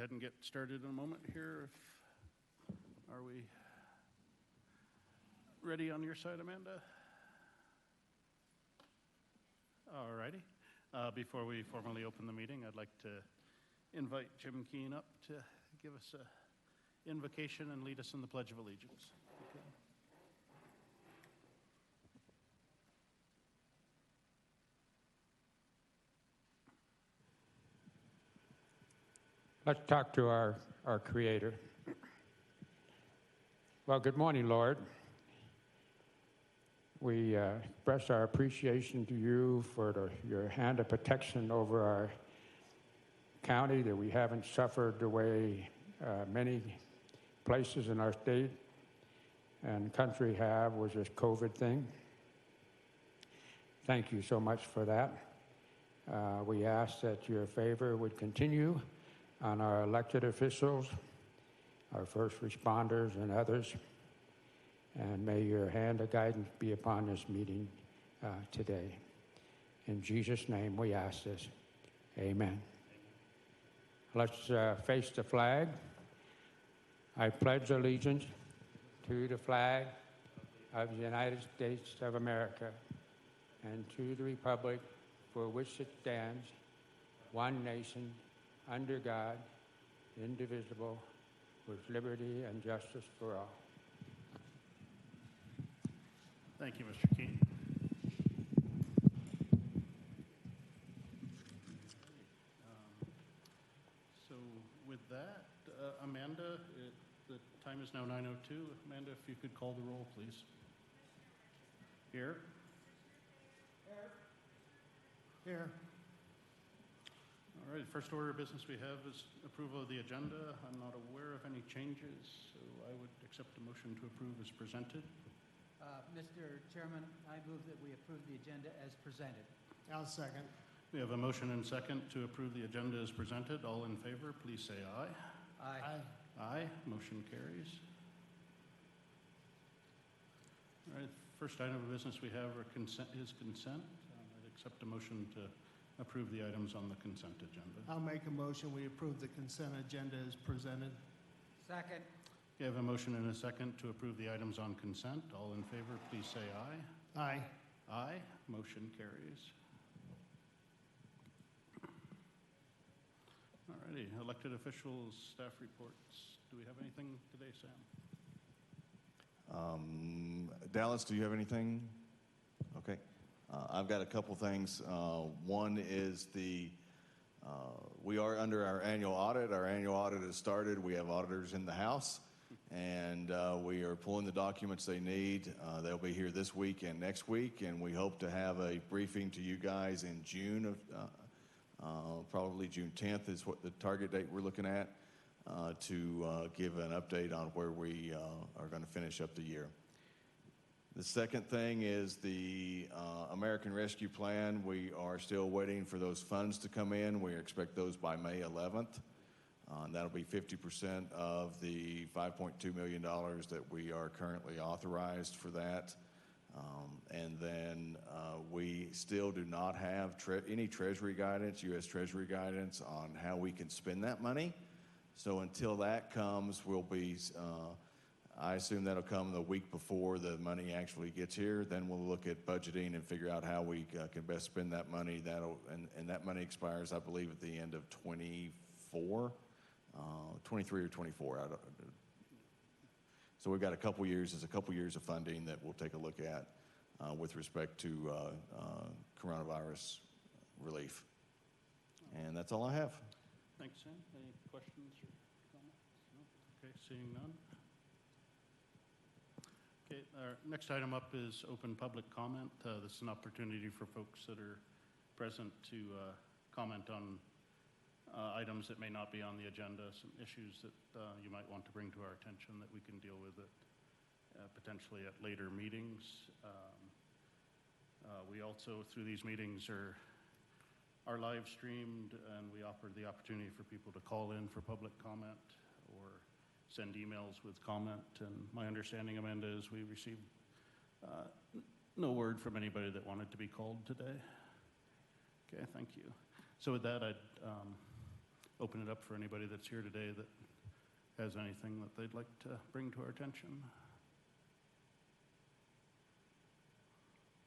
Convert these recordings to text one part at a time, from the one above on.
ahead and get started in a moment here. Are we ready on your side, Amanda? All righty. Before we formally open the meeting, I'd like to invite Jim Keane up to give us an invocation and lead us in the Pledge of Allegiance. Okay. Let's talk to our Creator. Well, good morning, Lord. We express our appreciation to you for your hand of protection over our county, that we haven't suffered the way many places in our state and country have with this COVID thing. Thank you so much for that. We ask that your favor would continue on our elected officials, our first responders, and others. And may your hand of guidance be upon this meeting today. In Jesus' name we ask this. Amen. Let's face the flag. I pledge allegiance to the flag of the United States of America and to the republic for which it stands, one nation, under God, indivisible, with liberty and justice for all. Thank you, Mr. Keane. So with that, Amanda, the time is now 9:02. Amanda, if you could call the roll, please. Here. Here. All right, first order of business we have is approval of the agenda. I'm not aware of any changes, so I would accept a motion to approve as presented. Mr. Chairman, I move that we approve the agenda as presented. I'll second. We have a motion and second to approve the agenda as presented. All in favor, please say aye. Aye. Aye. Motion carries. All right, first item of business we have is consent. I'd accept a motion to approve the items on the consent agenda. I'll make a motion. We approve the consent agenda as presented. Second. We have a motion and a second to approve the items on consent. All in favor, please say aye. Aye. Aye. Motion carries. All righty, elected officials, staff reports. Do we have anything today, Sam? Dallas, do you have anything? Okay. I've got a couple things. One is we are under our annual audit. Our annual audit has started. We have auditors in the house, and we are pulling the documents they need. They'll be here this week and next week, and we hope to have a briefing to you guys in June of probably June 10th is what the target date we're looking at, to give an update on where we are going to finish up the year. The second thing is the American Rescue Plan. We are still waiting for those funds to come in. We expect those by May 11th. That'll be 50% of the $5.2 million that we are currently authorized for that. And then we still do not have any Treasury guidance, U.S. Treasury guidance, on how we can spend that money. So until that comes, we'll be, I assume that'll come the week before the money actually gets here. Then we'll look at budgeting and figure out how we can best spend that money. And that money expires, I believe, at the end of 23 or 24. So we've got a couple years. There's a couple years of funding that we'll take a look at with respect to coronavirus relief. And that's all I have. Thanks, Sam. Any questions or comments? No? Okay, seeing none. Okay, our next item up is open public comment. This is an opportunity for folks that are present to comment on items that may not be on the agenda, some issues that you might want to bring to our attention that we can deal with it potentially at later meetings. We also, through these meetings, are live streamed, and we offer the opportunity for people to call in for public comment or send emails with comment. And my understanding, Amanda, is we received no word from anybody that wanted to be called today. Okay, thank you. So with that, I'd open it up for anybody that's here today that has anything that they'd like to bring to our attention.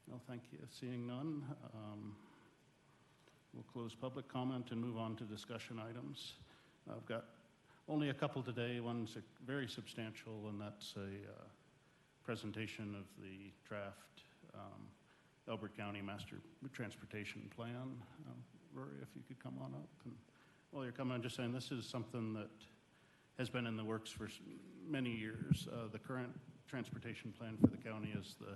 No, thank you. Seeing none, we'll close public comment and move on to discussion items. I've got only a couple today. One's very substantial, and that's a presentation of the draft Elbert County Master Transportation Plan. Rory, if you could come on up. And while you're coming, I'm just saying this is something that has been in the works for many years. The current transportation plan for the county is the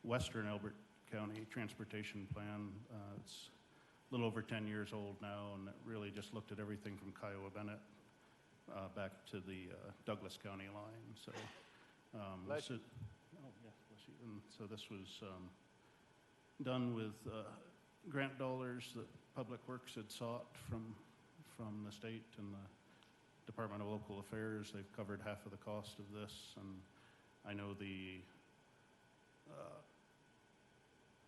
Western Elbert County Transportation Plan. It's a little over 10 years old now, and it really just looked at everything from Kiowa Bennett back to the Douglas County line. So, Bless you. oh yeah, bless you. And so this was done with grant dollars that Public Works had sought from the state and the Department of Local Affairs. They've covered half of the cost of this, and I know the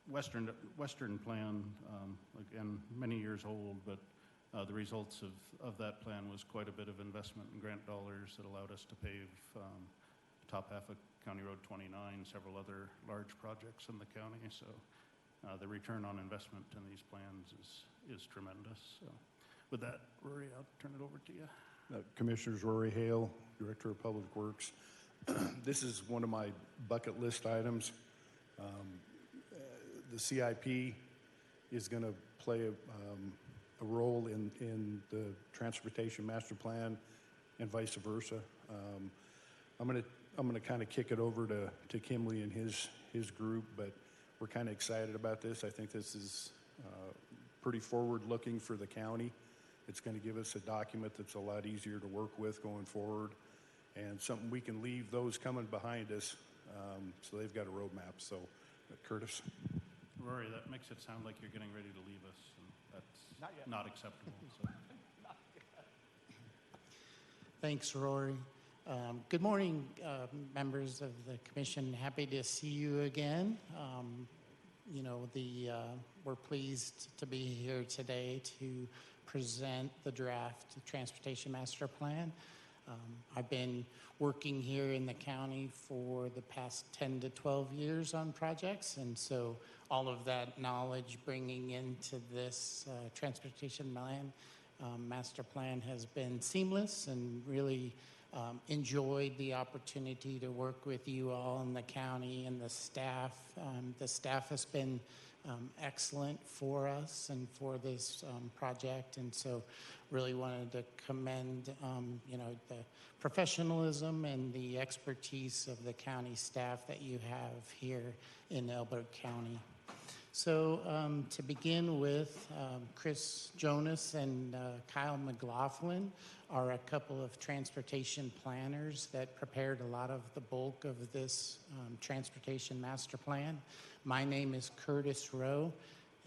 Western plan, again, many years old, but the results of that plan was quite a bit of investment in grant dollars that allowed us to pave top half of County Road 29, several other large projects in the county. So the return on investment in these plans is tremendous. So with that, Rory, I'll turn it over to you. Commissioners, Rory Hale, Director of Public Works. This is one of my bucket list items. The CIP is going to play a role in the Transportation Master Plan and vice versa. I'm going to kind of kick it over to Kimley and his group, but we're kind of excited about this. I think this is pretty forward-looking for the county. It's going to give us a document that's a lot easier to work with going forward, and something we can leave those coming behind us, so they've got a roadmap. So, Curtis. Rory, that makes it sound like you're getting ready to leave us, and that's not acceptable. So. Thanks, Rory. Good morning, members of the commission. Happy to see you again. We're pleased to be here today to present the draft Transportation Master Plan. I've been working here in the county for the past 10 to 12 years on projects, and so all of that knowledge bringing into this Transportation Master Plan has been seamless, and really enjoyed the opportunity to work with you all in the county and the staff. The staff has been excellent for us and for this project, and so really wanted to commend the professionalism and the expertise of the county staff that you have here in Elbert County. So to begin with, Chris Jonas and Kyle McLaughlin are a couple of transportation planners that prepared a lot of the bulk of this Transportation Master Plan. My name is Curtis Rowe,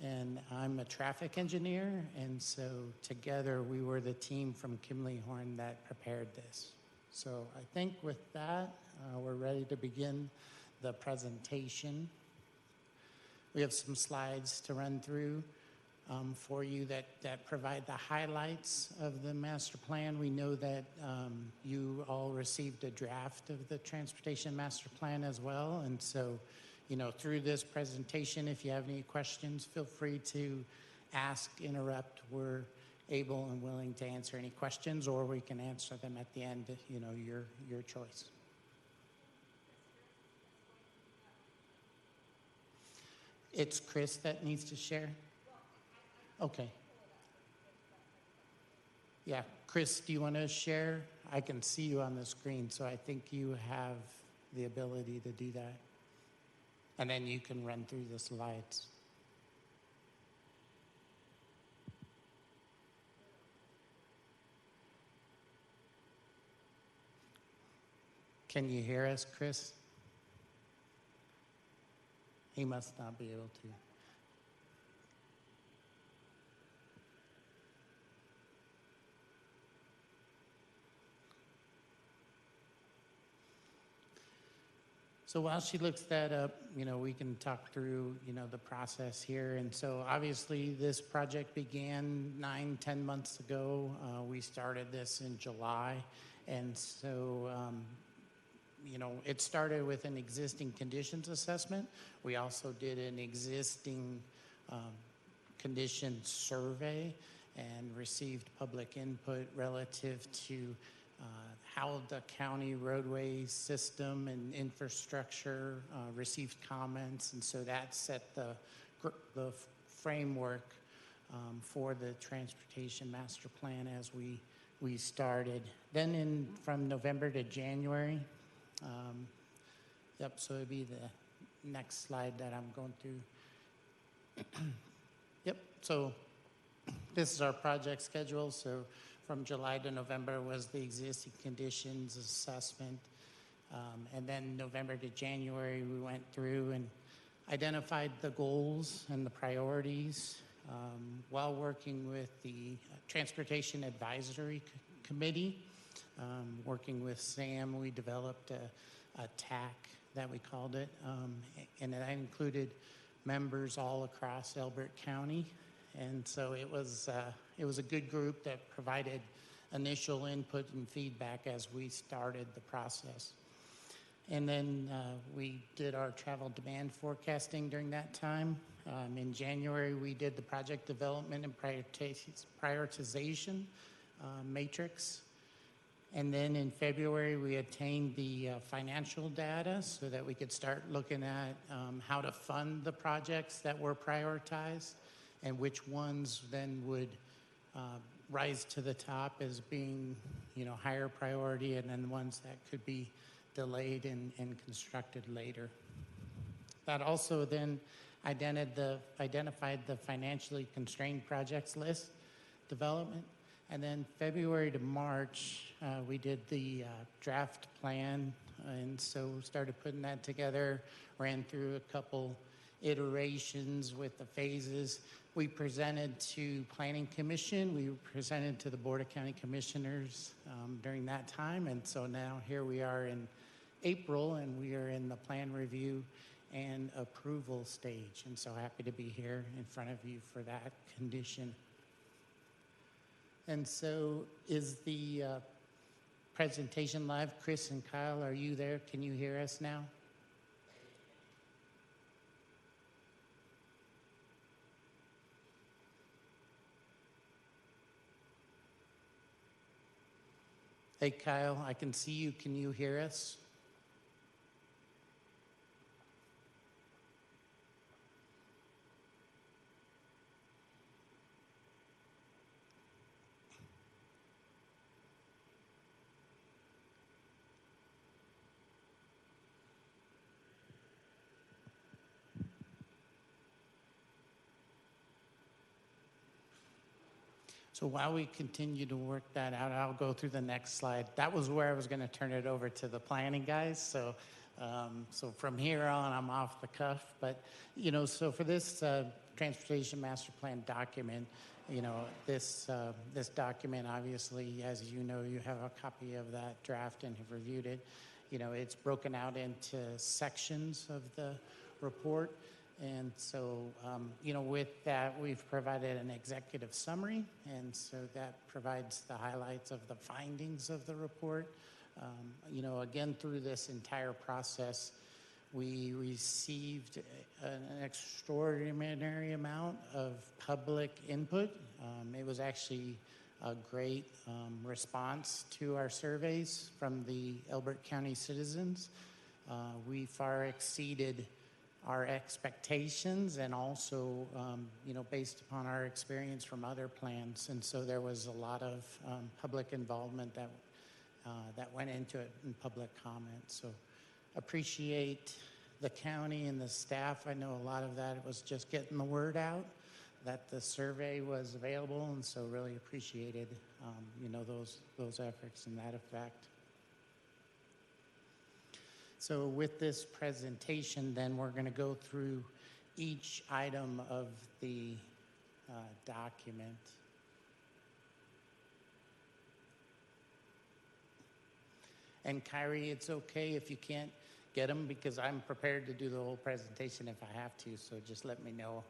and I'm a traffic engineer, and so together we were the team from Kimley Horn that prepared this. So I think with that, we're ready to begin the presentation. We have some slides to run through for you that provide the highlights of the master plan. We know that you all received a draft of the Transportation Master Plan as well, and so through this presentation, if you have any questions, feel free to ask, interrupt. We're able and willing to answer any questions, or we can answer them at the end, your choice. It's Chris that needs to share? Okay. Yeah, Chris, do you want to share? I can see you on the screen, so I think you have the ability to do that. And then you can run through the slides. Can you hear us, Chris? He must not be able to. So while she looks that up, we can talk through, the process here. And so obviously this project began 9-10 months ago. We started this in July. And so, it started with an existing conditions assessment. We also did an existing conditions survey and received public input relative to how the county roadway system and infrastructure received comments, and so that set the framework for the transportation master plan as we started. Then from November to January, so it'd be the next slide that I'm going through. Yep, so this is our project schedule. So from July to November was the existing conditions assessment. And then November to January, we went through and identified the goals and the priorities while working with the Transportation Advisory Committee. Working with Sam, we developed a TAC that we called it, and that included members all across Elbert County. And so it was a good group that provided initial input and feedback as we started the process. And then we did our travel demand forecasting during that time. In January, we did the project development and prioritization matrix. And then in February, we obtained the financial data so that we could start looking at how to fund the projects that were prioritized, and which ones then would rise to the top as being, higher priority, and then the ones that could be delayed and constructed later. That also then identified the financially constrained projects list development. And then February to March, we did the draft plan, and so started putting that together, ran through a couple iterations with the phases. We presented to Planning Commission, we presented to the Board of County Commissioners during that time, and so now here we are in April, and we are in the plan review and approval stage, and so happy to be here in front of you for that condition. And so is the presentation live? Chris and Kyle, are you there? Can you hear us now? Hey, Kyle, I can see you. Can you hear us? So while we continue to work that out, I'll go through the next slide. That was where I was going to turn it over to the planning guys. So, so from here on, I'm off the cuff. But, so for this transportation master plan document, this document, obviously, as you know, you have a copy of that draft and have reviewed it. It's broken out into sections of the report. And so, with that, we've provided an executive summary, and so that provides the highlights of the findings of the report. Again, through this entire process, we received an extraordinary amount of public input. It was actually a great response to our surveys from the Elbert County citizens. We far exceeded our expectations, and also, based upon our experience from other plans. And so there was a lot of public involvement that went into it in public comment. So appreciate the county and the staff. I know a lot of that was just getting the word out that the survey was available, and so really appreciated, those efforts and that effect. So with this presentation, then we're going to go through each item of the document. And Kyrie, it's okay if you can't get them because I'm prepared to do the whole presentation if I have to, so just let me know.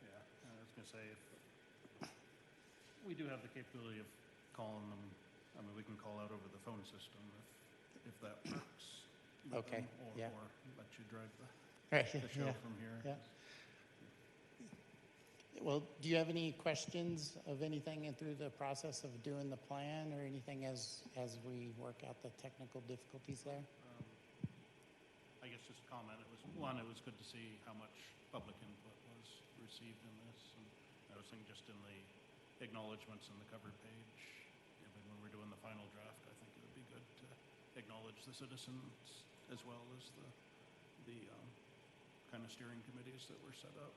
Yeah, I was gonna say, if we do have the capability of calling them, I mean, we can call out over the phone system if that works. with Okay, them, yeah. Or let you drive Right, the show yeah, from here. yeah. Well, do you have any questions of anything through the process of doing the plan or anything as we work out the technical difficulties there? I guess just a comment, it was good to see how much public input was received in this. And I was thinking just in the acknowledgements in the cover page, when we're doing the final draft, I think it would be good to acknowledge the citizens as well as the kind of steering committees that were set up.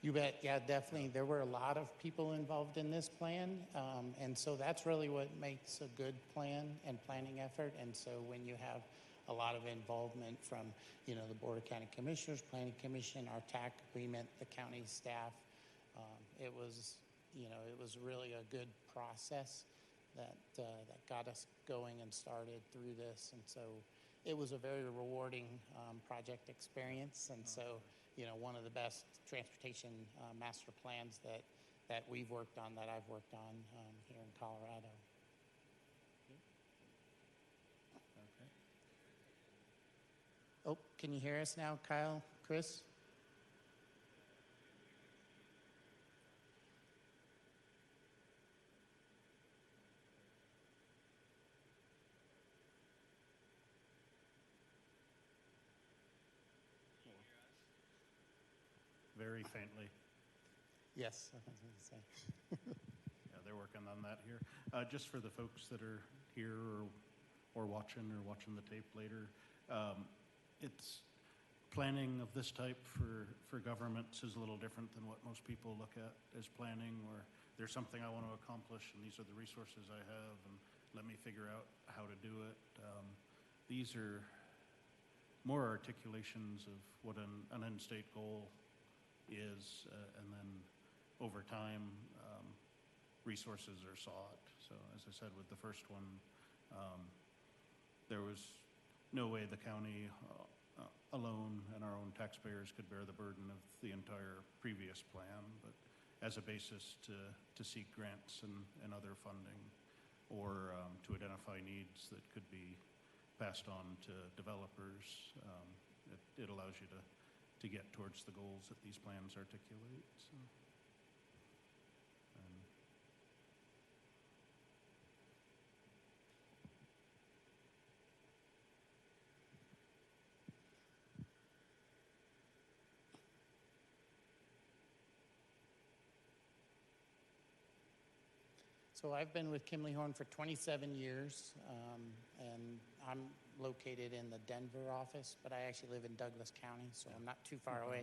You bet. Yeah, definitely. There were a lot of people involved in this plan. And so that's really what makes a good plan and planning effort. And so when you have a lot of involvement from, the Board of County Commissioners, Planning Commission, our TAC agreement, the county staff, it was really a good process that got us going and started through this. And so it was a very rewarding project experience. And so, one of the best transportation master plans that we've worked on, that I've worked on here in Colorado. Okay. Oh, can you hear us now, Kyle, Chris? Very faintly. Yes, I was going to say. Yeah, they're working on that here. Just for the folks that are here or watching the tape later, it's planning of this type for governments is a little different than what most people look at as planning, where there's something I want to accomplish and these are the resources I have and let me figure out how to do it. These are more articulations of what an end state goal is, and then over time, resources are sought. So as I said with the first one, there was no way the county alone and our own taxpayers could bear the burden of the entire previous plan, but as a basis to seek grants and other funding, or to identify needs that could be passed on to developers, it allows you to get towards the goals that these plans articulate. So, So I've been with Kimley Horn for 27 years, and I'm located in the Denver office, but I actually live in Douglas County, so I'm not too far away.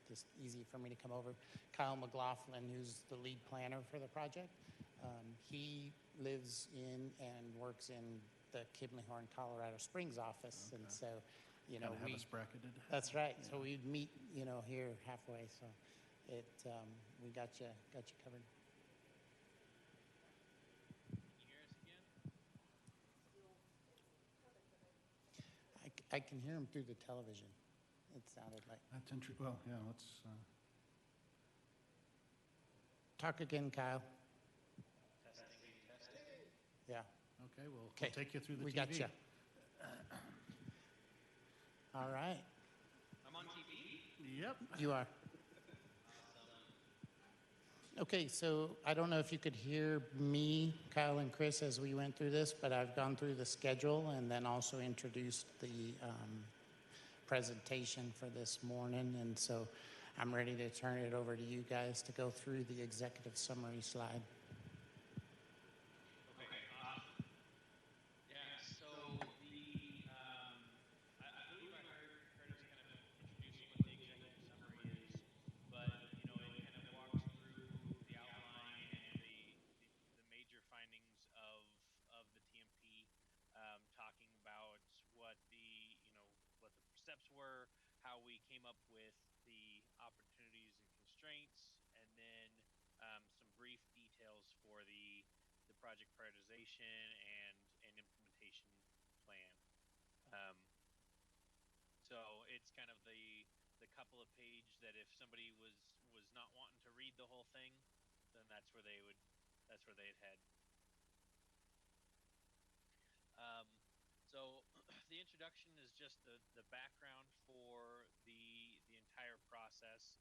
Just easy for me to come over. Kyle McLaughlin, who's the lead planner for the project, he lives in and works in the Kimley Horn, Colorado Springs office, and so, kind of have us bracketed. That's right. Yeah. So we'd meet, here halfway. So we got you covered. I can hear him through the television. It sounded like. That's interesting. Well, yeah, let's. Talk again, Kyle. Testing. Yeah. Okay, we'll take you through the TV. We got you. All right. I'm on TV? Yep. You are. Okay, so I don't know if you could hear me, Kyle and Chris, as we went through this, but I've gone through the schedule and then also introduced the presentation for this morning. And so I'm ready to turn it over to you guys to go through the executive summary slide. steps were, how we came up with the opportunities and constraints, and then some brief details for the project prioritization and implementation plan. Um, so it's kind of the couple of page that if somebody was not wanting to read the whole thing, then that's where they'd head. So the introduction is just the background for the entire process.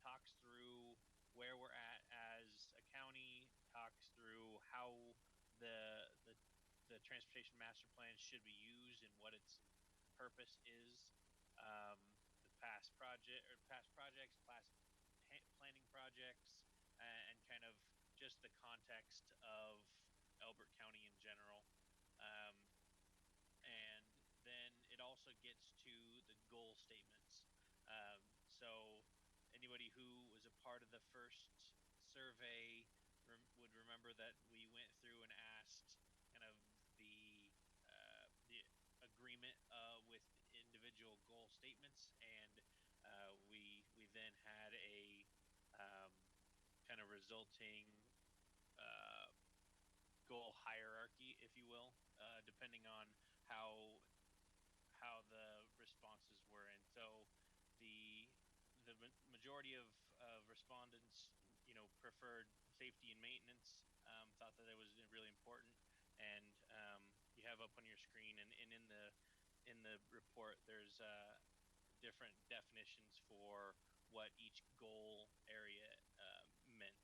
Talks through where we're at as a county. Talks through how the transportation master plan should be used and what its purpose is. The past projects, past planning projects, and kind of just the context of Elbert County in general. And then it also gets to the goal statements. So anybody who was a part of the first survey would remember that we went through and asked kind of the agreement with individual goal statements, and we then had a kind of resulting goal hierarchy, if you will, depending on how the responses were. And so the majority of respondents, preferred safety and maintenance, thought that it was really important. And you have up on your screen and in the report, there's different definitions for what each goal area meant.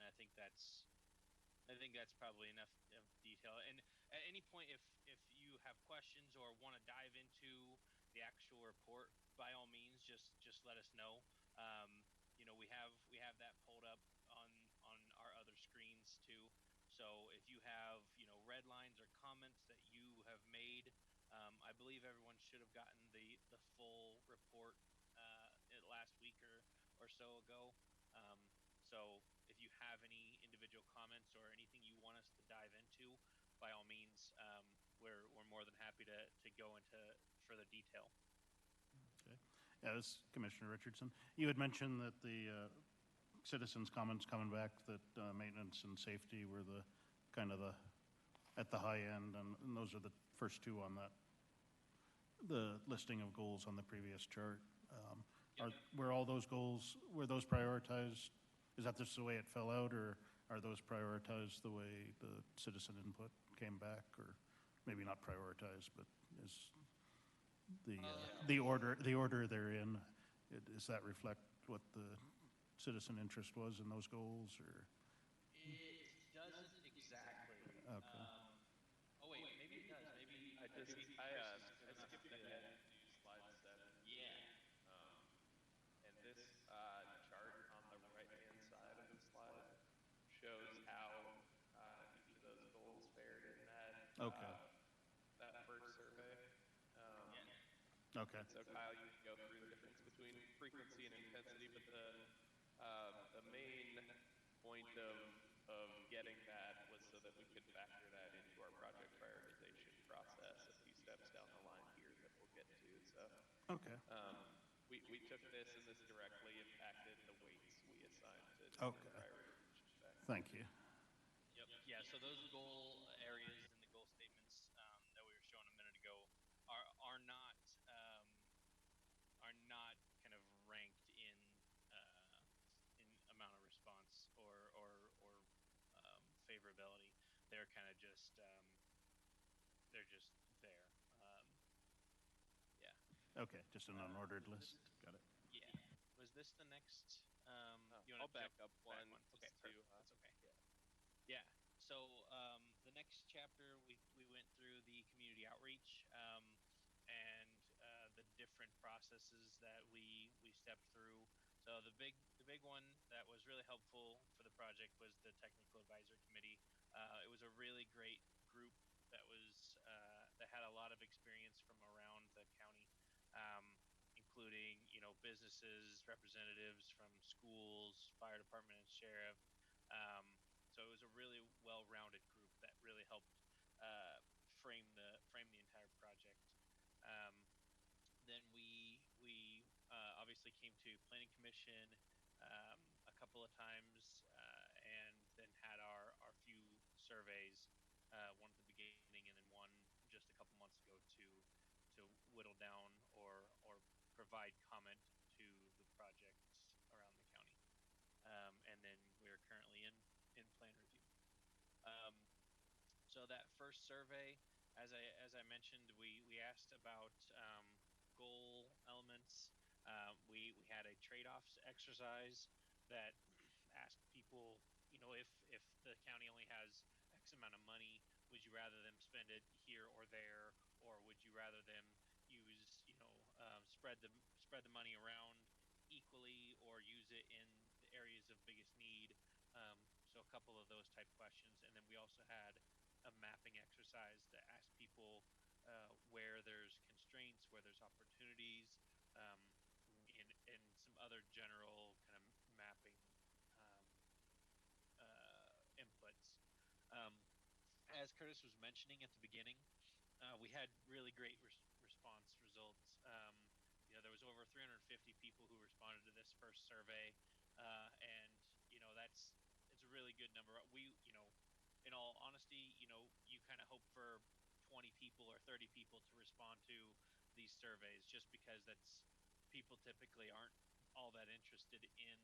And I think that's probably enough of detail. And at any point, if you have questions or want to dive into the actual report, by all means, just let us know. We have that pulled up on our other screens too. So if you have red lines or comments that you have made, I believe everyone should have gotten the full report last week or so ago. So if you have any individual comments or anything you want us to dive into, by all means, we're more than happy to go into further detail. Okay. Yeah, this is Commissioner Richardson. You had mentioned that the citizens' comments coming back that maintenance and safety were the kind of at the high end, and those are the first two on the listing of goals on the previous chart. Were all those goals, were those prioritized? Is that just the way it fell out, or are those prioritized the way the citizen input came back, or maybe not prioritized, but is the order they're in, does that reflect what the citizen interest was in those goals, or? It doesn't exactly. Okay. Oh wait, maybe it does. Maybe I skipped ahead to slide 7. Yeah. And this chart on the right-hand side of the slide shows how each of those goals fared in that first survey. Okay. So Kyle, you can go through the difference between frequency and intensity, but the main point of getting that was so that we could factor that into our project prioritization process a few steps down the line here that we'll get to. So Okay. we took this, and this directly impacted the weights we assigned to different prioritization factors. Thank you. Yep. Yeah. So those goal areas and the goal statements that we were showing a minute ago are not kind of ranked in amount of response or favorability. They're kind of just they're just there. Yeah. Okay, just an unordered list. Got it. Yeah. Was this the next? I'll back up one. Okay, perfect. That's okay. Yeah. So the next chapter, we went through the community outreach and the different processes that we stepped through. So the big one that was really helpful for the project was the technical advisory committee. It was a really great group that had a lot of experience from around the county, including businesses, representatives from schools, fire department, and sheriff. So it was a really well-rounded group that really helped frame the already came to Planning Commission a couple of times, and then had our few surveys, one at the beginning and then one just a couple months ago to whittle down or provide comment to the projects around the county. And then we're currently in plan review. Um, so that first survey, as I mentioned, we asked about goal elements. We had a trade-offs exercise that asked people, if the county only has X amount of money, would you rather them spend it here or there, or would you rather them use, spread the money around equally, or use it in the areas of biggest need? So a couple of those type questions, and then we also had a mapping exercise that asks people where there's constraints, where there's opportunities, um, and some other general kind of mapping um, inputs. Um, as Curtis was mentioning at the beginning, we had really great response results. There was over 350 people who responded to this first survey, and it's a really good number. In all honesty, you kind of hope for 20 people or 30 people to respond to these surveys, just because that's people typically aren't all that interested in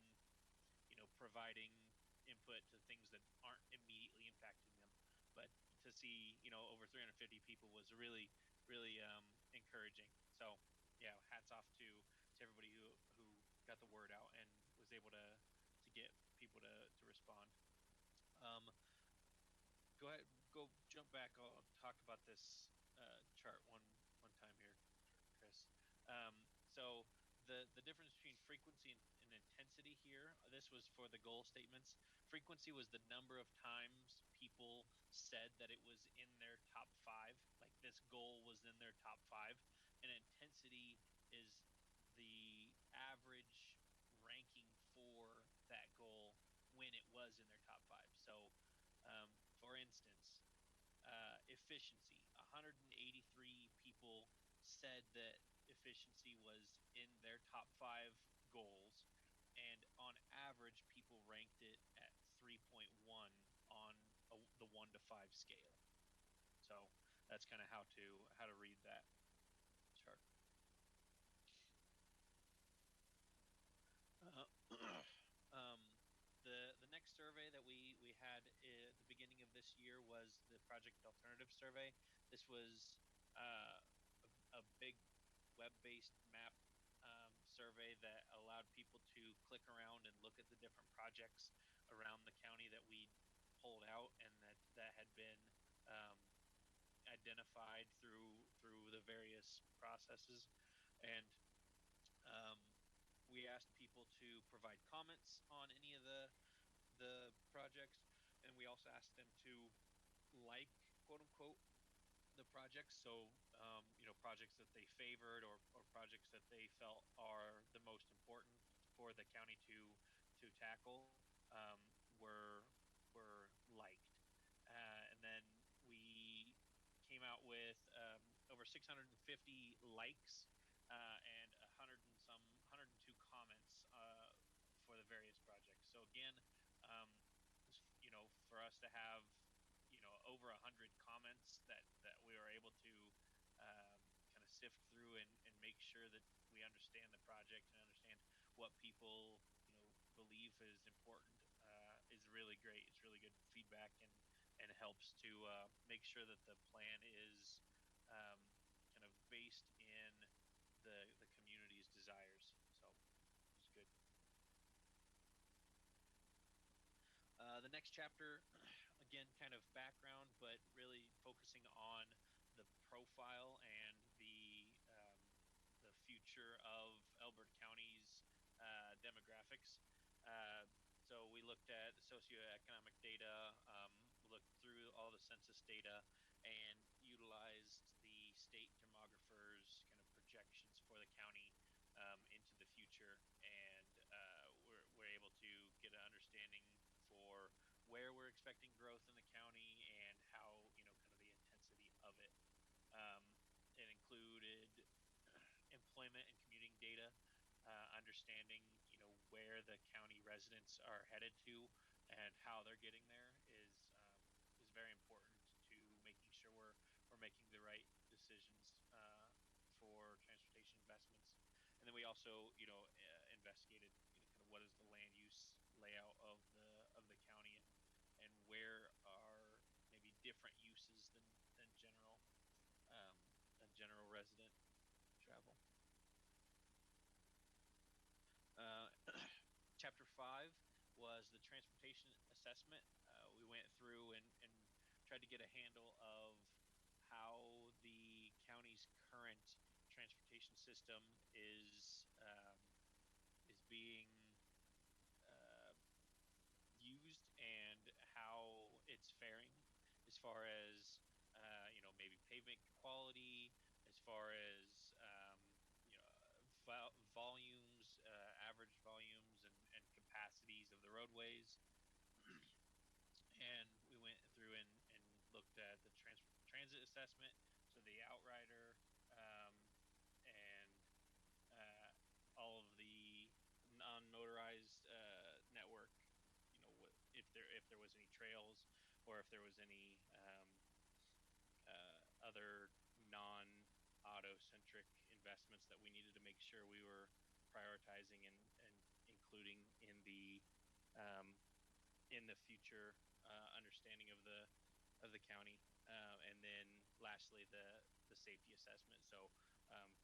providing input to things that aren't immediately impacting them. But to see over 350 people was really really encouraging. So yeah, hats off to everybody who got the word out and was able to get people to respond. Um, Go ahead, go jump back. I'll talk about this chart one time here, Chris. So the difference between frequency and intensity here. This was for the goal statements. Frequency was the number of times people said that it was in their top five, like this goal was in their top five, and intensity is the average ranking for that goal when it was in their top five. So for instance, efficiency. 183 people said that efficiency was in their top five goals, and on average, people ranked it at 3.1 on the 1 to 5 scale. So that's kind of how to read that chart. Uh, um, the next survey that we had at the beginning of this year was the Project Alternative Survey. This was a big web-based map survey that allowed people to click around and look at the different projects around the county that we pulled out and that had been um, identified through the various processes. And um, we asked people to provide comments on any of the projects, and we also asked them to like, quote unquote, the projects. So projects that they favored, or projects that they felt are the most important for the county to tackle, were liked. And then we came out with over 650 likes, and 102 comments for the various projects. So again, for us to have over 100 comments that we were able to kind of sift through and make sure that we understand the project and understand what people believe is important is really great. It's really good feedback, and helps to make sure that the plan is um, kind of based in the community's desires. So it's good. The next chapter, again, kind of background, but really focusing on the profile and the future of Elbert County's demographics. Uh, so we looked at the socioeconomic data, looked through all the census data, and utilized the state demographers' kind of projections for the county into the future, and we're able to get an understanding for where we're expecting growth in the county and how kind of the intensity of it. It included employment and commuting data, understanding, where the county residents are headed to and how they're getting there is very important to making sure we're making the right decisions for transportation investments. And then we also, investigated, kind of what is the land use layout of the county, and where are maybe different uses than um, general resident travel. Uh, Chapter 5 was the transportation assessment. We went through and tried to get a handle of how the county's current transportation system is being uh, used, and how it's faring as far as maybe pavement quality, as far as volumes, average volumes, and capacities of the roadways. And we went through and looked at the transit assessment, so the outrider, um, and all of the non-motorized network. If there was any trails, or if there was any other non-auto centric investments that we needed to make sure we were prioritizing and including um, in the future understanding of the county. And then lastly, the safety assessment. So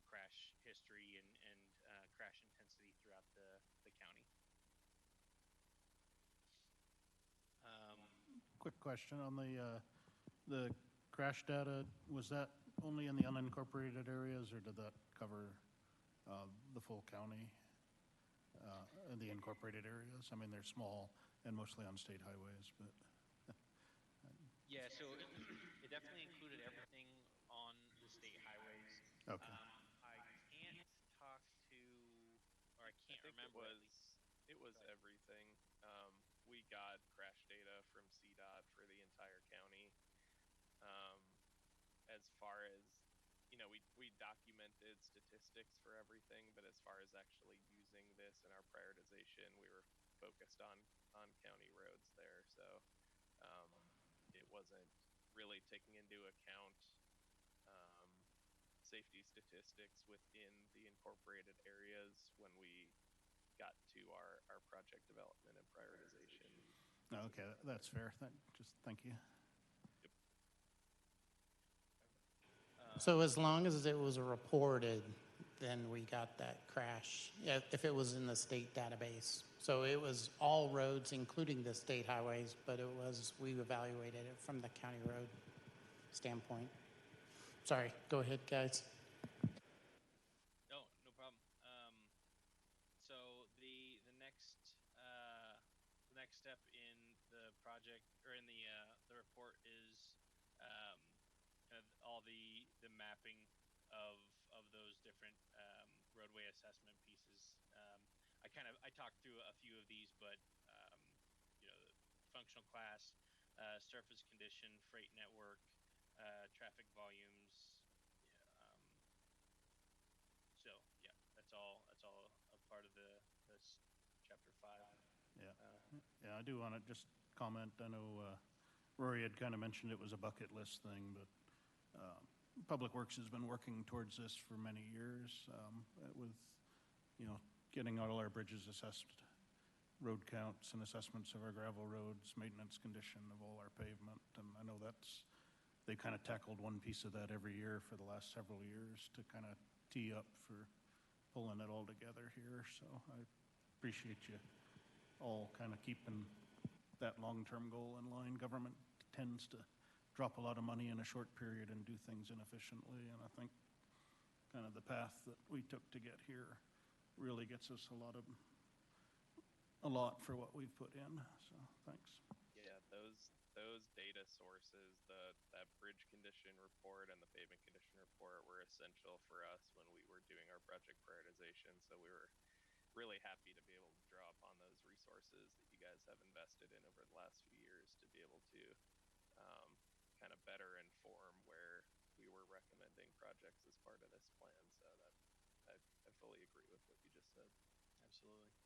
crash history and crash intensity throughout the county. Um, Quick question on the crash data. Was that only in the unincorporated areas, or did that cover the full county and the incorporated areas? I mean, they're small and mostly on state highways, but yeah, so it definitely included everything on the state highways. okay. I can't talk to, or I I can't think remember at least. it was Go ahead. everything. We got crash data from CDOT for the entire county. Um, as far as we documented statistics for everything, but as far as actually using this in our prioritization, we were focused on county roads there. So um, it wasn't really taking into account um, safety statistics within the incorporated areas when we got to our project development and prioritization. Okay, that's fair. Thank you. Yep. So as long as it was reported, then we got that crash, if it was in the state database. So it was all roads, including the state highways, but we evaluated it from the county road standpoint. Sorry, go ahead, guys. No problem. So the next step in the project, or in the report, is um, kind of all the mapping of those different roadway assessment pieces. I talked through a few of these, but functional class, surface condition, freight network, traffic volumes. Yeah, so yeah, that's all a part of this chapter 5. Yeah, Uh, yeah. I do want to just comment. I know Rory had kind of mentioned it was a bucket list thing, but Public Works has been working towards this for many years with, getting all our bridges assessed, road counts and assessments of our gravel roads, maintenance condition of all our pavement. And I know they kind of tackled one piece of that every year for the last several years to kind of tee up for pulling it all together here. So I appreciate you all kind of keeping that long-term goal in line. Government tends to drop a lot of money in a short period and do things inefficiently, and I think kind of the path that we took to get here really gets us a lot for what we've put in. So thanks. Yeah, those data sources, that bridge condition report and the pavement condition report, were essential for us when we were doing our project prioritization. So we were really happy to be able to draw upon those resources that you guys have invested in over the last few years to be able to kind of better inform where we were recommending projects as part of this plan. So that I fully agree with what you just said. Absolutely.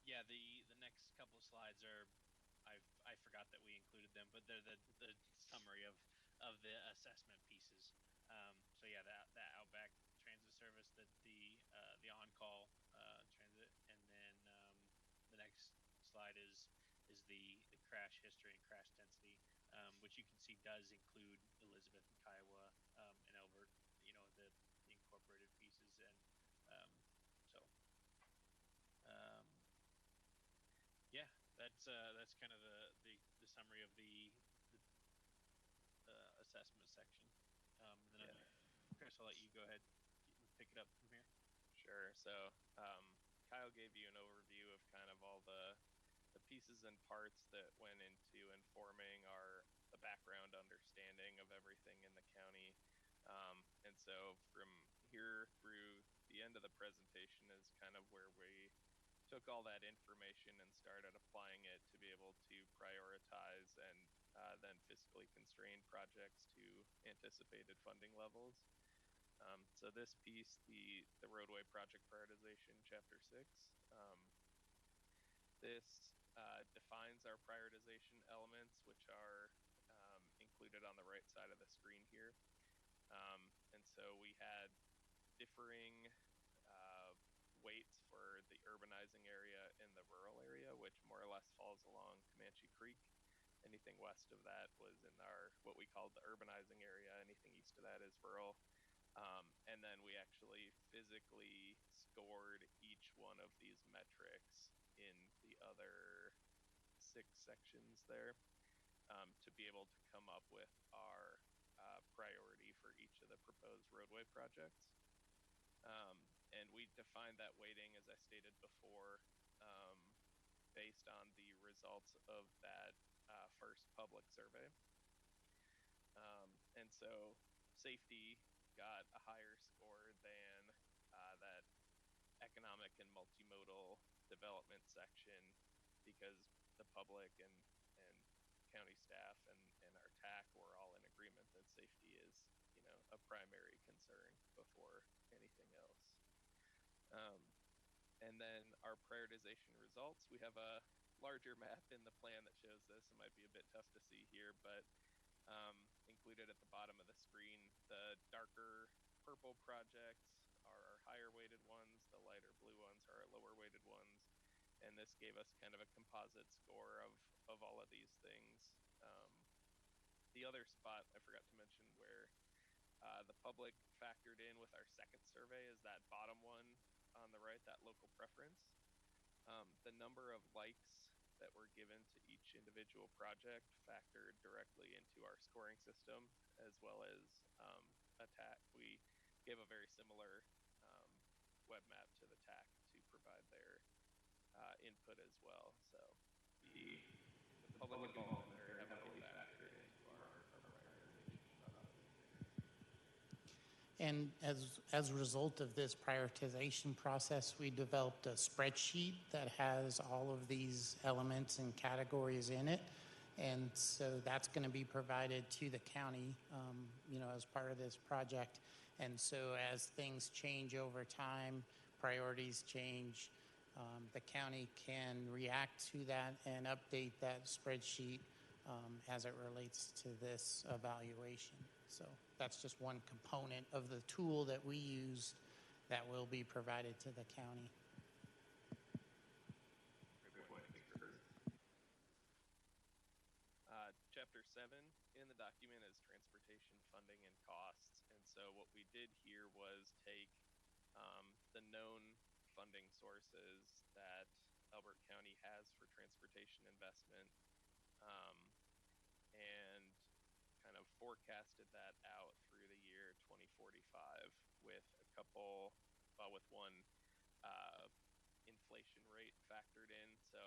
Yeah, the next couple slides are, I forgot that we included them, but they're the summary of the assessment pieces. So yeah, that Outback transit service, the on-call transit, and then the next slide is the crash history and crash density, which you can see does include Elizabeth and Kiowa and Elbert, the incorporated pieces, and so um, yeah, that's kind of the summary of the assessment section. And then Yeah. Chris, I'll let you go ahead pick it up from here. Sure. So, Kyle gave you an overview of kind of all the pieces and parts that went into informing the background understanding of everything in the county. And so from here through the end of the presentation is kind of where we took all that information and started applying it to be able to prioritize and then fiscally constrain projects to anticipated funding levels. So this piece, the roadway project prioritization, chapter 6, this defines our prioritization elements, which are included on the right side of the screen here. And so we had differing weights for the urbanizing area and the rural area, which more or less falls along Comanche Creek. Anything west of that was in what we called the urbanizing area. Anything east of that is rural. And then we actually physically scored each one of these metrics in the other 6 sections there to be able to come up with our priority for each of the proposed roadway projects. And we defined that weighting, as I stated before, based on the results of that first public survey. And so safety got a higher score than that economic and multimodal development section because the public and county staff and our TAC were all in agreement that safety is, a primary concern before anything else. And then our prioritization results, we have a larger map in the plan that shows this. It might be a bit tough to see here, but included at the bottom of the screen, the darker purple projects are our higher weighted ones, the lighter blue ones are our lower weighted ones. And this gave us kind of a composite score of all of these things. The other spot I forgot to mention where the public factored in with our second survey is that bottom one on the right, that local preference. The number of likes that were given to each individual project factored directly into our scoring system, as well as a TAC. We gave a very similar web map to the TAC to provide their input as well. So the public involvement very heavily factored into our prioritization. And as a result of this prioritization process, we developed a spreadsheet that has all of these elements and categories in it. And so that's going to be provided to the county, as part of this project. And so as things change over time, priorities change, the county can react to that and update that spreadsheet as it relates to this evaluation. So that's just one component of the tool that we use that will be provided to the county. Chapter 7 in the document is transportation funding and costs. And so what we did here was take the known funding sources that Elbert County has for transportation investment and kind of forecasted that out through the year 2045 with with one inflation rate factored in. So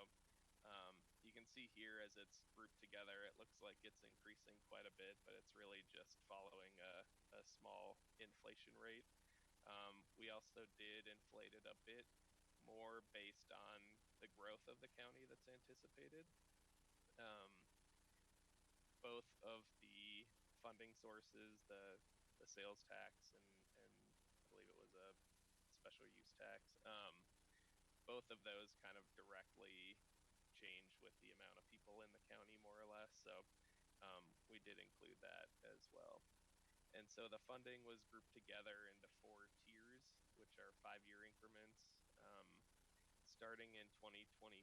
you can see here as it's grouped together, it looks like it's increasing quite a bit, but it's really just following a small inflation rate. We also did inflate it a bit more based on the growth of the county that's anticipated. Both of the funding sources, the sales tax and I believe it was a special special use tax. Both of those kind of directly change with the amount of people in the county, more or less. So we did include that as well. And so the funding was grouped together into 4 tiers, which are 5-year increments. Starting in 2026,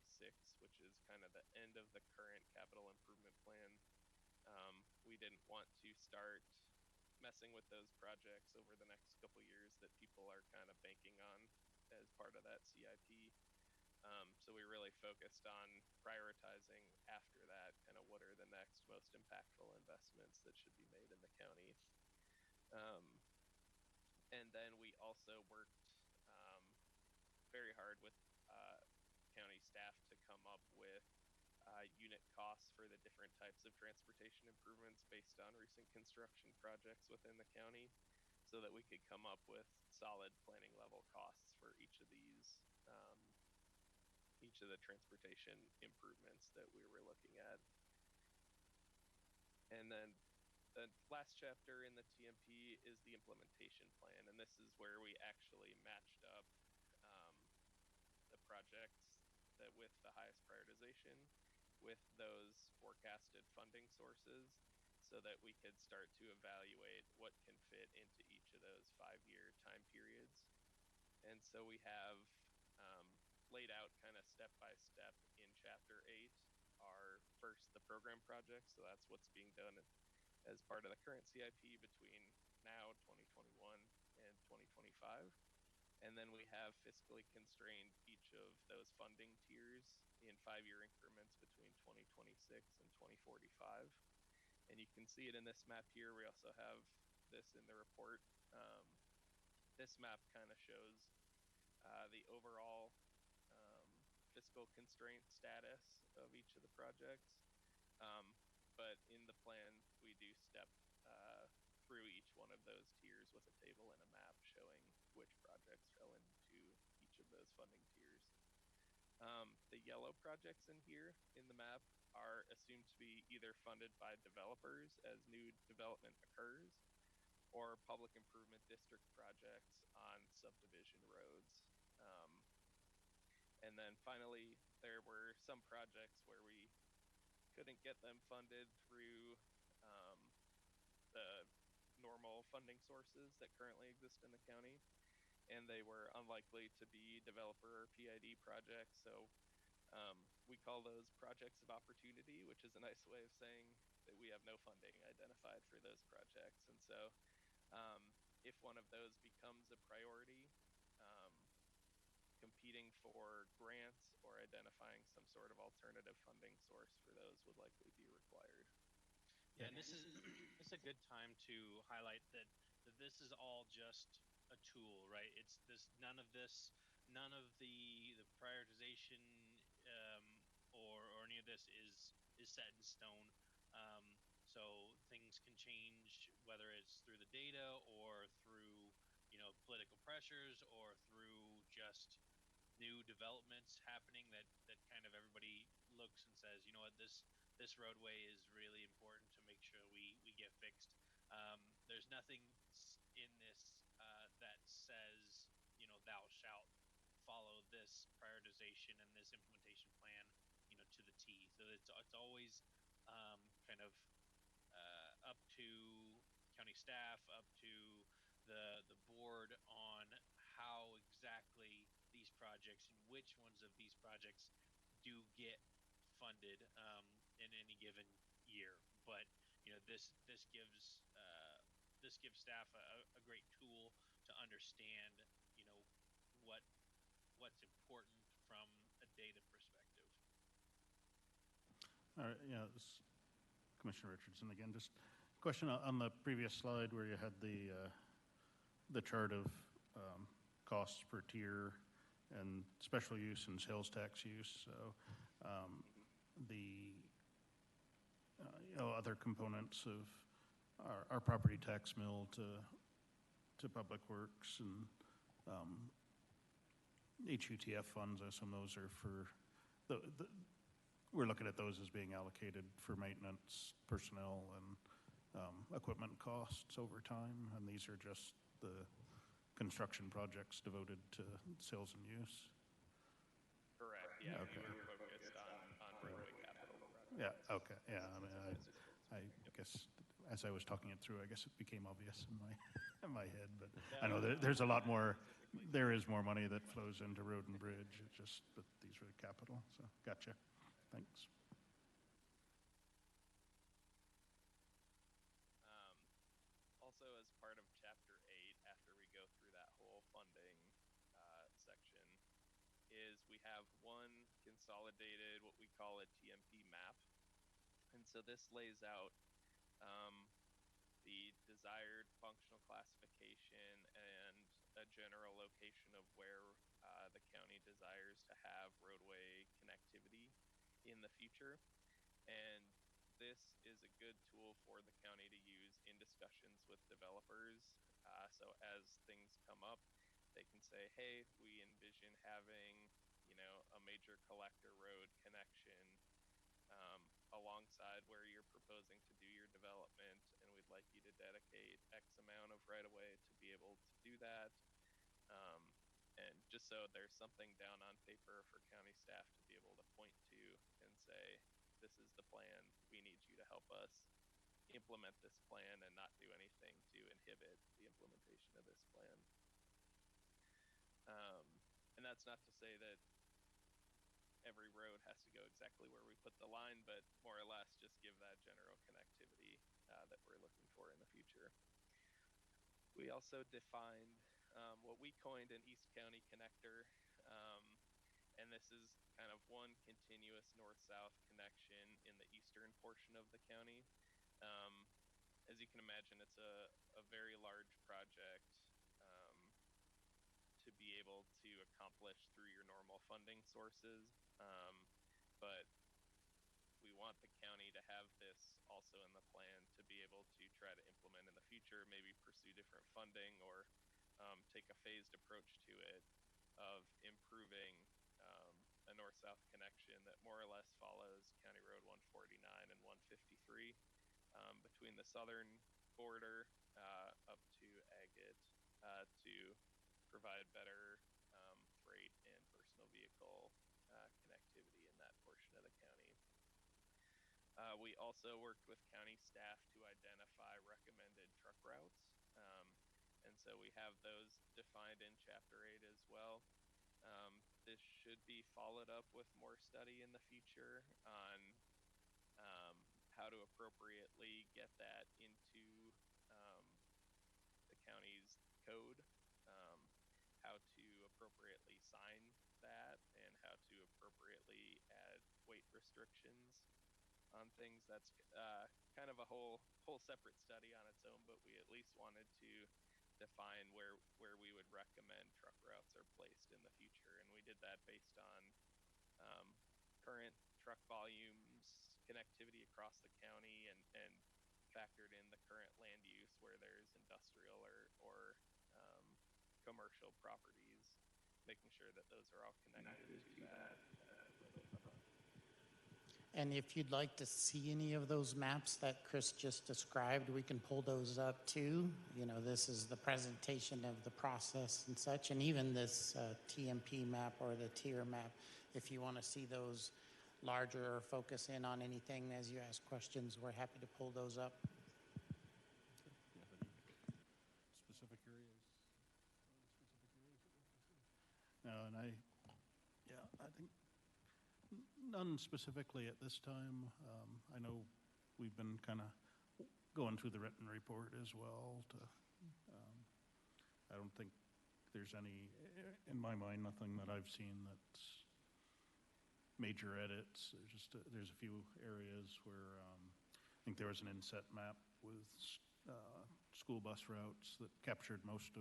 which is kind of the end of the current capital improvement plan. We didn't want to start messing with those projects over the next couple years that people are kind of banking on as part of that CIP. So we really focused on prioritizing after that, kind of what are the next most impactful investments that should be made in the county. And then we also worked very hard with county staff to come up with unit costs for the different types of transportation improvements based on recent construction projects within the county, so that we could come up with solid planning level costs for each of the transportation improvements that we were looking at. And then the last chapter in the TMP is the implementation plan, and this is where we actually matched up the projects that with the highest prioritization with those forecasted funding sources, so that we could start to evaluate what can fit into each of those 5-year time periods. And so we have laid out kind of step by step in chapter 8 are first the program projects. So that's what's being done as part of the current CIP between now 2021 and 2025. And then we have fiscally constrained each of those funding tiers in 5-year increments between 2026 and 2045. And you can see it in this map here. We also have this in the report. This map kind of shows the overall fiscal constraint status of each of the projects. But in the plan, we do step through each one of those tiers with a table and a map showing which projects fell into each of those funding tiers. The yellow projects in here in the map are assumed to be either funded by developers as new development occurs, or public improvement district projects on subdivision roads. And then finally, there were some projects where we couldn't get them funded through the normal funding sources that currently exist in the county, and they were unlikely to be developer or PID projects. So we call those projects of opportunity, which is a nice way of saying that we have no funding identified for those projects. And so if one of those becomes a priority, competing for grants or identifying some sort of alternative funding source for those would likely be required. Yeah, and this is a good time to highlight that this is all just a tool, right? It's this none of the prioritization or any of this is set in stone. So things can change, whether it's through the data or through political pressures or through just new developments happening that kind of everybody looks and says, you know what, this roadway is really important to make sure we get fixed. There's nothing in this that says, thou shalt follow this prioritization and this implementation plan, to the T. So it's always kind of up to county staff, up to the board on how exactly these projects and which ones of these projects do get funded in any given year. But this gives staff a great tool to understand what's important from a data perspective. All right, yeah, this is Commissioner Richardson again. Just a question on the previous slide where you had the chart of costs per tier and special use and sales tax use. So the other components of our property tax mill to public works and HUTF funds, I assume those are for we're looking at those as being allocated for maintenance, personnel, and equipment costs over time, and these are just the construction projects devoted to sales and use. Correct, yeah, Okay. we were focused on roadway capital projects. Yeah, okay, yeah, I mean, as opposed I guess, as I was talking it through, I guess it became obvious in my, in my head, but I know there's a lot more, there is more money that flows into road and bridge, it's just that these were capital, so, gotcha, thanks. Also, as part of Chapter 8, after we go through that whole funding section, is we have one consolidated, what we call a TMP map. And so this lays out the desired functional classification and a general location of where the county desires to have roadway connectivity in the future. And this is a good tool for the county to use in discussions with developers. So as things come up, they can say, hey, we envision having, a major collector road connection alongside where you're proposing to do your development, and we'd like you to dedicate X amount of right-of-way to be able to do that. And just so there's something down on paper for county staff to be able to point to and say, this is the plan, we need you to help us implement this plan and not do anything to inhibit the implementation of this plan. And that's not to say that every road has to go exactly where we put the line, but more or less just give that general connectivity that we're looking for in the future. We also defined what we coined an East County connector, and this is kind of one continuous north-south connection in the eastern portion of the county. As you can imagine, it's a very large project to be able to accomplish through your normal funding sources. But we want the county to have this also in the plan to be able to try to implement in the future, maybe pursue different funding or take a phased approach to it of improving a north-south connection that more or less follows County Road 149 and 153 between the southern border up to Agate to provide better freight and personal vehicle connectivity in that portion of the county. We also worked with county staff to identify recommended truck routes. And so we have those defined in Chapter 8 as well. This should be followed up with more study in the future on how to appropriately get that into the county's code, how to appropriately sign that, and how to appropriately add weight restrictions on things. That's kind of a whole separate study on its own, but we at least wanted to define where we would recommend truck routes are placed in the future, and we did that based on current truck volumes, connectivity across the county, and factored in the current land use where there's industrial or commercial properties, making sure that those are all connected to that. And if you'd like to see any of those maps that Chris just described, we can pull those up too. This is the presentation of the process and such, and even this TMP map or the tier map, if you want to see those larger or focus in on anything as you ask questions, we're happy to pull those up. Specific areas? No, and I think none specifically at this time. I know we've been kind of going through the written report as well. I don't think there's any, in my mind, nothing that I've seen that's major edits. There's a few areas where I think there was an inset map with school bus routes that captured most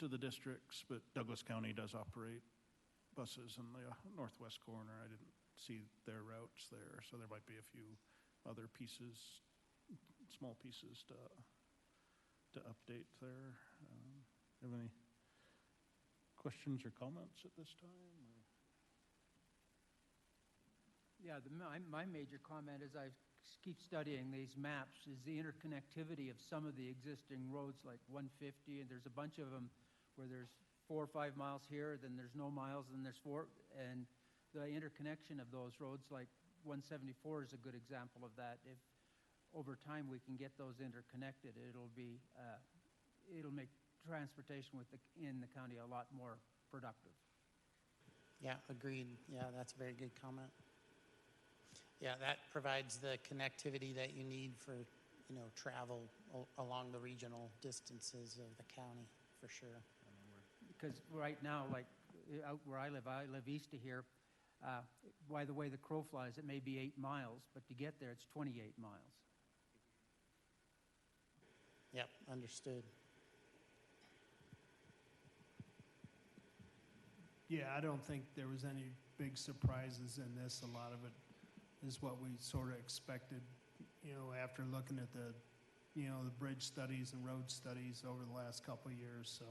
of the districts, but Douglas County does operate buses in the northwest corner. I didn't see their routes there, so there might be a few other pieces, small pieces to update there. Have any questions or comments at this time? Yeah, my major comment as I keep studying these maps is the interconnectivity of some of the existing roads like 150, and there's a bunch of them where there's 4 or 5 miles here, then there's no miles, then there's 4, and the interconnection of those roads like 174 is a good example of that. If over time we can get those interconnected, it'll make transportation in the county a lot more productive. Yeah, agreed. Yeah, that's a very good comment. Yeah, that provides the connectivity that you need for, travel along the regional distances of the county, for sure. Because right now, like out where I live east of here, by the way the crow flies, it may be 8 miles, but to get there, it's 28 miles. Yep, understood. Yeah, I don't think there was any big surprises in this. A lot of it is what we sort of expected, after looking at the bridge studies and road studies over the last couple of years. So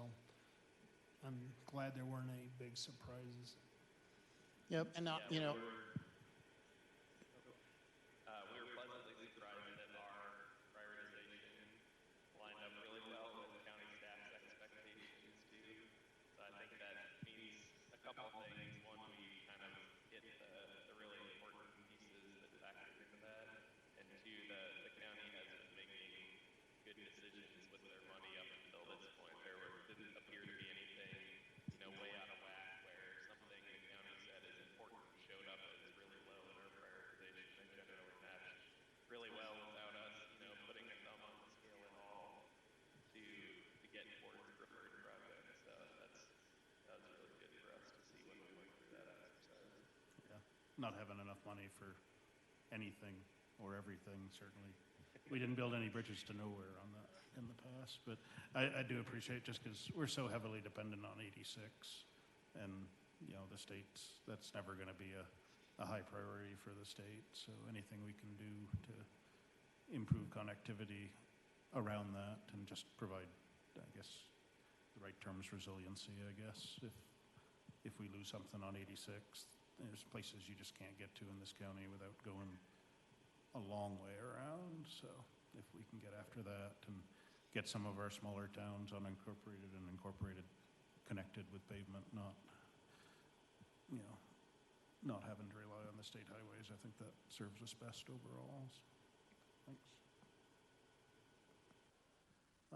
I'm glad there weren't any big surprises. Yep, and We were pleasantly surprised that our prioritization lined up really well with county staff's expectations too. So I think that means a couple things. One, we kind of hit the really important pieces that factor into that. And two, the county has been making good decisions with their money up until this point. Didn't appear to be anything, way out of whack where something the county said is important showed up as really low in our prioritization. They generally matched really well without us, putting a thumb on the scale at all to get towards preferred projects. So that was really good for us to see when we went through that exercise. Yeah, not having enough money for anything or everything, certainly. We didn't build any bridges to nowhere on that in the past, but I do appreciate, just because we're so heavily dependent on 86, and the states, that's never going to be a high priority for the state. So anything we can do to improve connectivity around that and just provide, I guess, the right term is resiliency, I guess. If we lose something on 86, there's places you just can't get to in this county without going a long way around. So if we can get after that and get some of our smaller towns unincorporated and incorporated, connected with pavement, not having to rely on the state highways, I think that serves us best overall. So, thanks.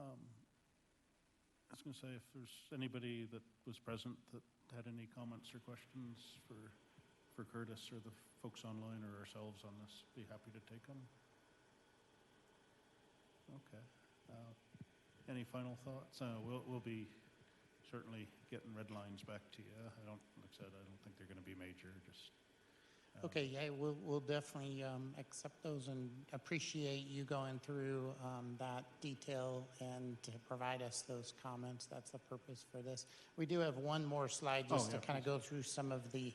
I was going to say, if there's anybody that was present that had any comments or questions for Curtis or the folks online or ourselves on this, be happy to take them. Okay. Any final thoughts? We'll be certainly getting red lines back to you. Like I said, I don't think they're going to be major. Just okay, yeah, we'll definitely accept those and appreciate you going through that detail and to provide us those comments. That's the purpose for this. We do have one more slide just to kind of go through some of the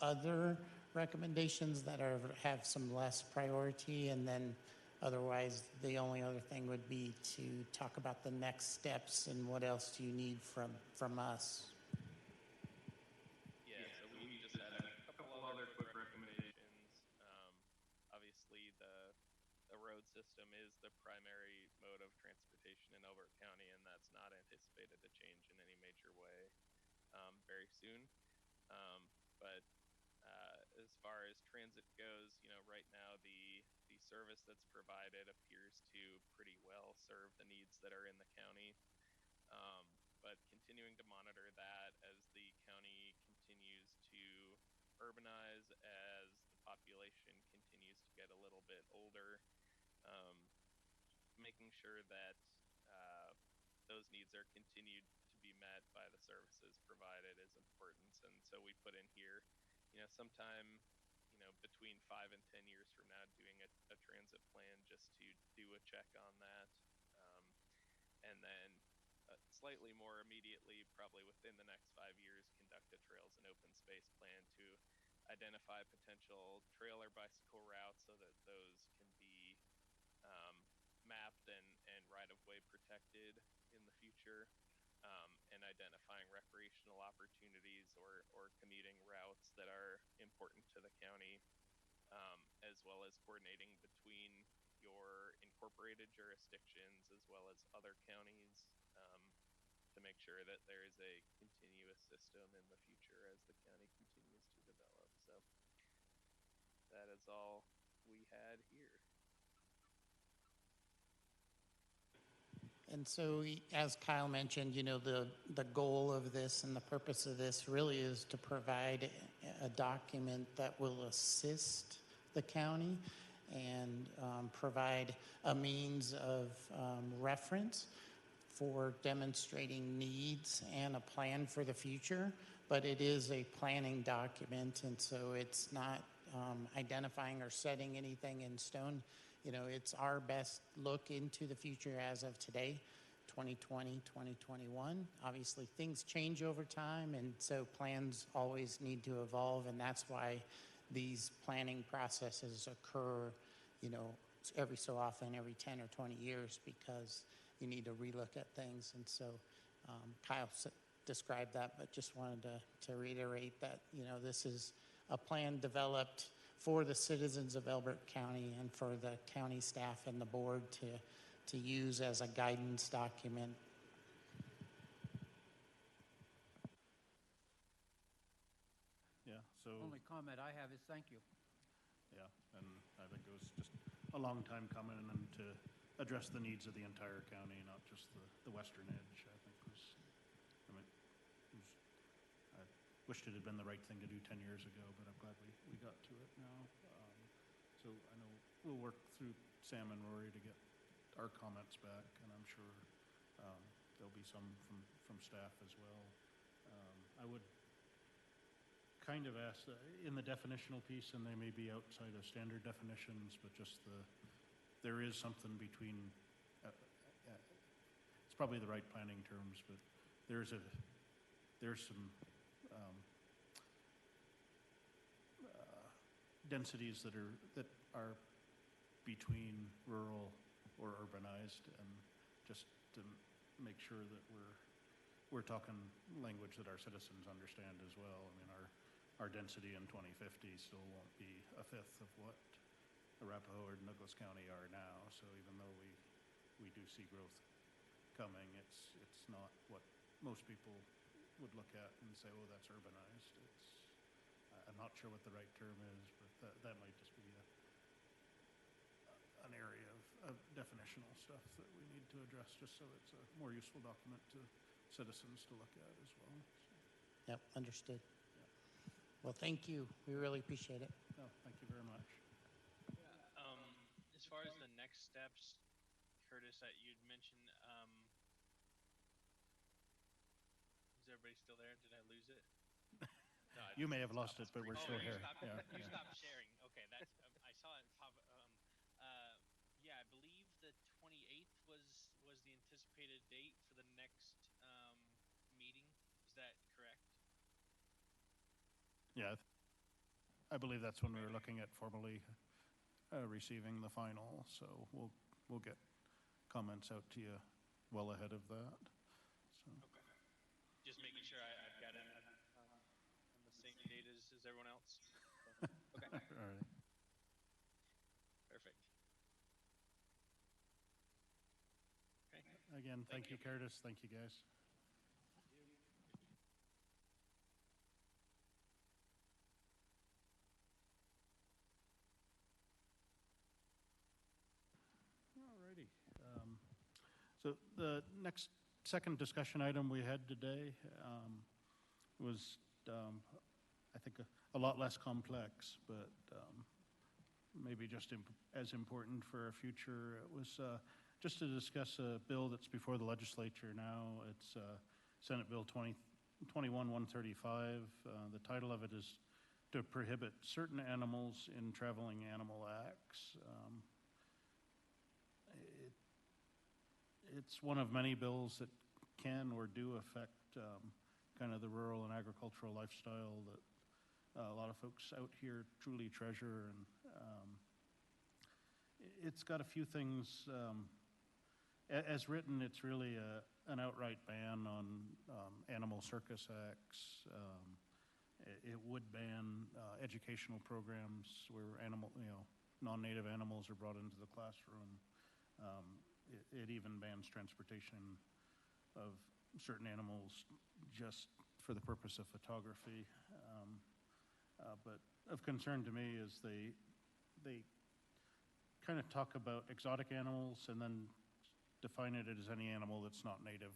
other recommendations that have some less priority, and then otherwise the only other thing would be to talk about the next steps and what else do you need from us. Yeah, so we just had a couple of other quick recommendations. Obviously, the road system is the primary mode of transportation in Elbert County, and that's not anticipated to change in any major way very soon. But as far as transit goes, right now the service that's provided appears to pretty well serve the needs that are in the county. But continuing to monitor that as the county continues to urbanize, as the population continues to get a little bit older, making sure that those needs are continued to be met by the services provided is important. And so we put in here, sometime, between 5 and 10 years from now, doing a transit plan just to do a check on that. And then slightly more immediately, probably within the next 5 years, conduct a trails and open space plan to identify potential trail or bicycle routes so that those can be mapped and right-of-way protected in the future, and identifying recreational opportunities or commuting routes that are important to the county well as coordinating between your incorporated jurisdictions as well as other counties to make sure that there is a continuous system in the future as the county continues to develop. So that is all we had here. And so, as Kyle mentioned, the goal of this and the purpose of this really is to provide a document that will assist the county and provide a means of reference for demonstrating needs and a plan for the future. But it is a planning document, and so it's not identifying or setting anything in stone. It's our best look into the future as of today, 2020, 2021. Obviously, things change over time, and so plans always need to evolve, and that's why these planning processes occur, every so often, every 10 or 20 years, because you need to relook at things. And so Kyle described that, but just wanted to reiterate that, this is a plan developed for the citizens of Elbert County and for the county staff and the board to use as a guidance document. Yeah, so, Only comment I have is thank you. yeah, and I think it was just a long time coming, and to address the needs of the entire county, not just the western edge, I think I wished it had been the right thing to do 10 years ago, but I'm glad we got to it now. So I know we'll work through Sam and Rory to get our comments back, and I'm sure there'll be some from staff as well. I would kind of ask, in the definitional piece, and they may be outside of standard definitions, but just there is something between, it's probably the right planning terms, but there's some densities that are between rural or urbanized, and just to make sure that we're talking language that our citizens understand as well. I mean, our density in 2050 still won't be a fifth of what Arapahoe or Douglas County are now. So even though we do see growth coming, it's not what most people would look at and say, oh, that's urbanized. I'm not sure what the right term is, but that might just be an area of definitional stuff that we need to address, just so it's a more useful document to citizens to look at as well. So. Yep, understood. Yep. Well, thank you. We really appreciate it. No, thank you very much. As far as the next steps, Curtis, that you'd mentioned, is everybody still there? Did I lose it? No, You may have lost it, but we're still here. You stopped sharing. Okay, that's I saw it pop. Yeah, I believe the 28th was the anticipated date for the next meeting. Is that correct? Yeah, I believe that's when we were looking at formally receiving the final. So we'll get comments out to you well ahead of that. So. Okay. Just making sure I've got it on the same date as everyone else. So, okay. All right. Perfect. Okay. Again, thank you, Curtis. Thank you, guys. Alrighty. So the second discussion item we had today was, I think, a lot less complex, but maybe just as important for our future. It was just to discuss a bill that's before the legislature now. It's Senate Bill 21-135. The title of it is to prohibit certain animals in traveling animal acts. It's one of many bills that can or do affect kind of the rural and agricultural lifestyle that a lot of folks out here truly treasure. And it's got a few things. As written, it's really an outright ban on animal circus acts. It would ban educational programs where non-native animals are brought into the classroom. It even bans transportation of certain animals just for the purpose of photography. But of concern to me is they kind of talk about exotic animals and then define it as any animal that's not native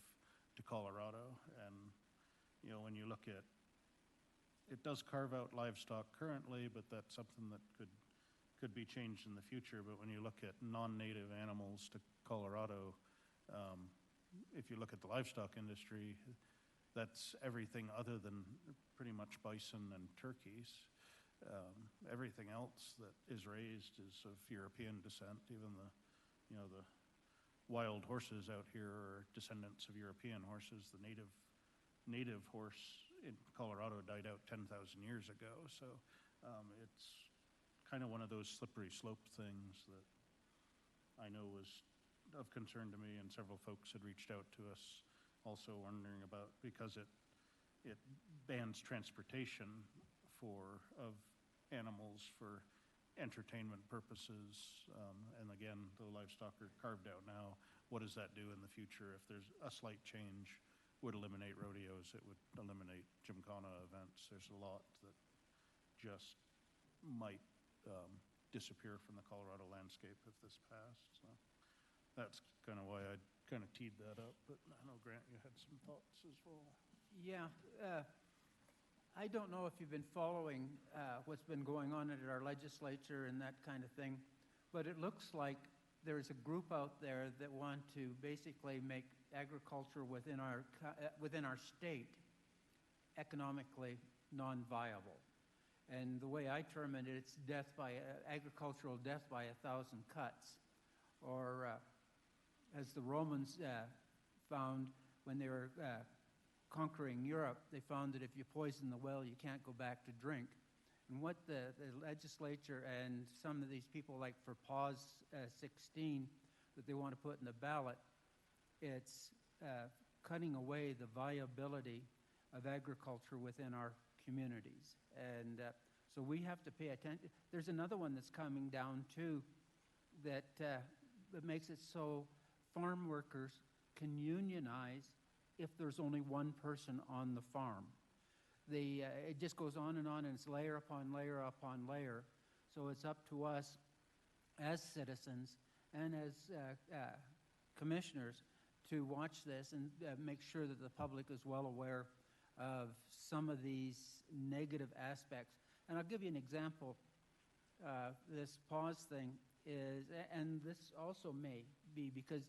to Colorado. And, you know, when you look at, it does carve out livestock currently, but that's something that could be changed in the future. But when you look at non-native animals to Colorado, if you look at the livestock industry, that's everything other than pretty much bison and turkeys. Everything else that is raised is of European descent. Even the wild horses out here are descendants of European horses. The native horse in Colorado died out 10,000 years ago. So it's kind of one of those slippery slope things that I know was of concern to me, and several folks had reached out to us also wondering about, because it bans transportation of animals for entertainment purposes. And again, the livestock are carved out now. What does that do in the future? If there's a slight change, would eliminate rodeos, it would eliminate gymkhana events. There's a lot that just might disappear from the Colorado landscape if this passed. So that's kind of why I kind of teed that up. But I know, Grant, you had some thoughts as well. Yeah. I don't know if you've been following what's been going on at our legislature and that kind of thing, but it looks like there's a group out there that want to basically make agriculture within our state economically non-viable. And the way I term it, it's agricultural death by 1,000 cuts. Or as the Romans found when they were conquering Europe, they found that if you poison the well, you can't go back to drink. And what the legislature and some of these people like for Pause 16 that they want to put in the ballot, it's cutting away the viability of agriculture within our communities. And so we have to pay attention. There's another one that's coming down too that makes it so farm workers can unionize if there's only one person on the farm. It just goes on, and it's layer upon layer upon layer. So it's up to us as citizens and as commissioners to watch this and make sure that the public is well aware of some of these negative aspects. And I'll give you an example. This pause thing is, and this also may be because